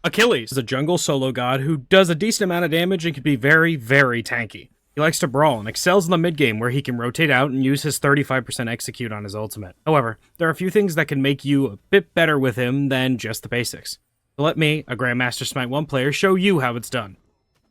Achilles is a jungle solo god who does a decent amount of damage and can be very, very tanky. He likes to brawl and excels in the mid game where he can rotate out and use his 35% execute on his ultimate. However, there are a few things that can make you a bit better with him than just the basics. So let me, a Grandmaster Smite 1 player, show you how it's done.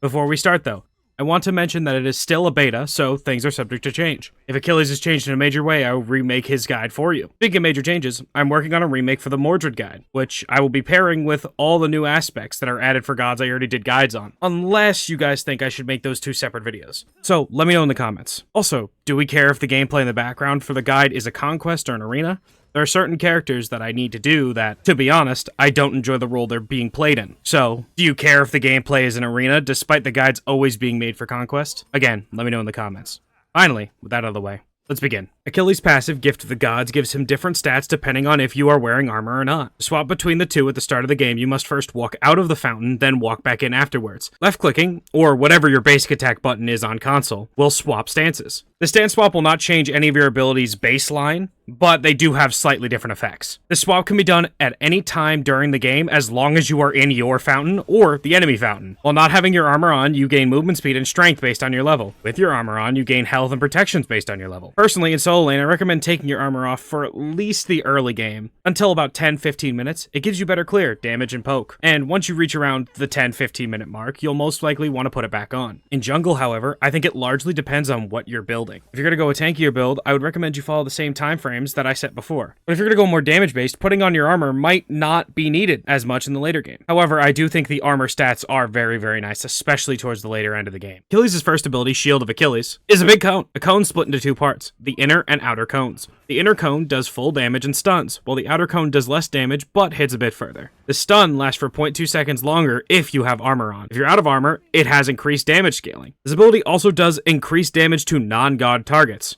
Before we start though, I want to mention that it is still a beta, so things are subject to change. If Achilles is changed in a major way, I will remake his guide for you. Speaking of major changes, I'm working on a remake for the Mordred guide, which I will be pairing with all the new aspects that are added for gods I already did guides on, unless you guys think I should make those two separate videos. So let me know in the comments. Also, do we care if the gameplay in the background for the guide is a conquest or an arena? There are certain characters that I need to do that, to be honest, I don't enjoy the role they're being played in. So, do you care if the gameplay is an arena, despite the guides always being made for conquest? Again, let me know in the comments. Finally, with that out of the way, let's begin. Achilles' passive, Gift of the Gods, gives him different stats depending on if you are wearing armor or not. To swap between the two at the start of the game, you must first walk out of the fountain, then walk back in afterwards. Left-clicking, or whatever your basic attack button is on console, will swap stances. The stance swap will not change any of your abilities' baseline, but they do have slightly different effects. This swap can be done at any time during the game as long as you are in your fountain or the enemy fountain. While not having your armor on, you gain movement speed and strength based on your level. With your armor on, you gain health and protections based on your level. Personally, in solo lane, I recommend taking your armor off for at least the early game. Until about 10-15 minutes, it gives you better clear, damage, and poke. And once you reach around the 10-15 minute mark, you'll most likely want to put it back on. In jungle, however, I think it largely depends on what you're building. If you're going to go a tankier build, I would recommend you follow the same time frames that I set before. But if you're going to go more damage based, putting on your armor might not be needed as much in the later game. However, I do think the armor stats are very, very nice, especially towards the later end of the game. Achilles' first ability, Shield of Achilles, is a big cone. A cone split into two parts, the inner and outer cones. The inner cone does full damage and stuns, while the outer cone does less damage but hits a bit further. The stun lasts for 0.2 seconds longer if you have armor on. If you're out of armor, it has increased damage scaling. This ability also does increased damage to non-god targets.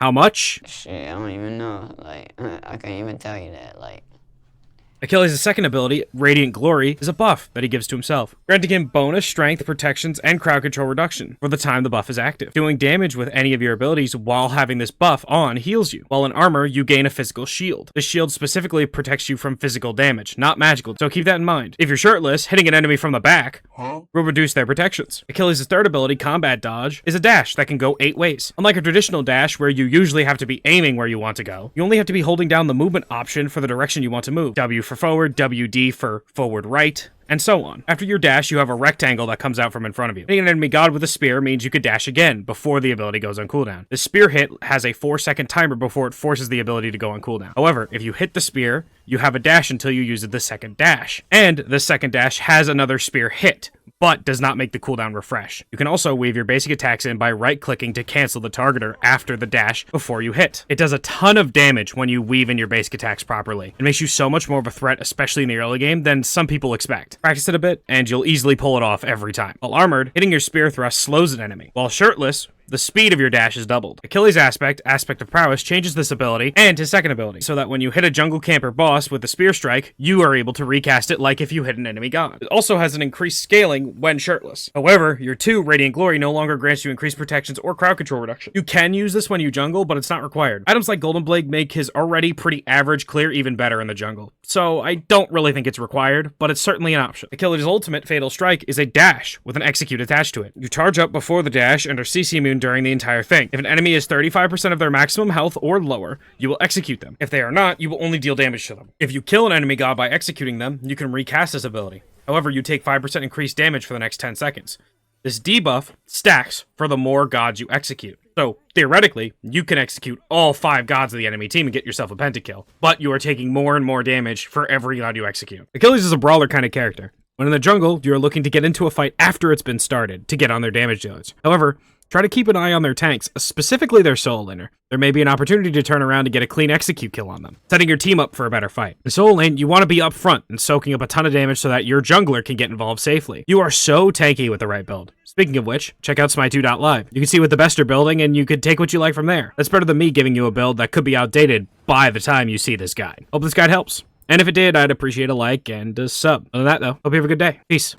How much? Shit, I don't even know. Like, I can't even tell you that. Like, Achilles' second ability, Radiant Glory, is a buff that he gives to himself, granting him bonus strength, protections, and crowd control reduction for the time the buff is active. Doing damage with any of your abilities while having this buff on heals you, while in armor, you gain a physical shield. This shield specifically protects you from physical damage, not magical, so keep that in mind. If you're shirtless, hitting an enemy from the back will reduce their protections. Achilles' third ability, Combat Dodge, is a dash that can go 8 ways. Unlike a traditional dash where you usually have to be aiming where you want to go, you only have to be holding down the movement option for the direction you want to move. W for forward, WD for forward right, and so on. After your dash, you have a rectangle that comes out from in front of you. Hitting an enemy god with a spear means you could dash again before the ability goes on cooldown. The spear hit has a 4-second timer before it forces the ability to go on cooldown. However, if you hit the spear, you have a dash until you use the second dash. And the second dash has another spear hit, but does not make the cooldown refresh. You can also weave your basic attacks in by right-clicking to cancel the targeter after the dash before you hit. It does a ton of damage when you weave in your basic attacks properly. It makes you so much more of a threat, especially in the early game, than some people expect. Practice it a bit, and you'll easily pull it off every time. While armored, hitting your spear thrust slows an enemy. While shirtless, the speed of your dash is doubled. Achilles' Aspect of Prowess, changes this ability and his second ability, so that when you hit a jungle camper boss with the spear strike, you are able to recast it like if you hit an enemy god. It also has an increased scaling when shirtless. However, your 2, Radiant Glory, no longer grants you increased protections or crowd control reduction. You can use this when you jungle, but it's not required. Items like Golden Blade make his already pretty average clear even better in the jungle, so I don't really think it's required, but it's certainly an option. Achilles' ultimate, Fatal Strike, is a dash with an execute attached to it. You charge up before the dash and are CC immune during the entire thing. If an enemy is 35% of their maximum health or lower, you will execute them. If they are not, you will only deal damage to them. If you kill an enemy god by executing them, you can recast this ability. However, you take 5% increased damage for the next 10 seconds. This debuff stacks for the more gods you execute. So, theoretically, you can execute all 5 gods of the enemy team and get yourself a pentakill, but you are taking more and more damage for every god you execute. Achilles is a brawler kind of character. When in the jungle, you are looking to get into a fight after it's been started to get on their damage dealers. However, try to keep an eye on their tanks, specifically their solo laner. There may be an opportunity to turn around and get a clean execute kill on them, setting your team up for a better fight. In solo lane, you want to be up front and soaking up a ton of damage so that your jungler can get involved safely. You are so tanky with the right build. Speaking of which, check out Smite2.live. You can see what the best are building and you could take what you like from there. That's better than me giving you a build that could be outdated by the time you see this guide. Hope this guide helps. And if it did, I'd appreciate a like and a sub. Other than that though, hope you have a good day. Peace.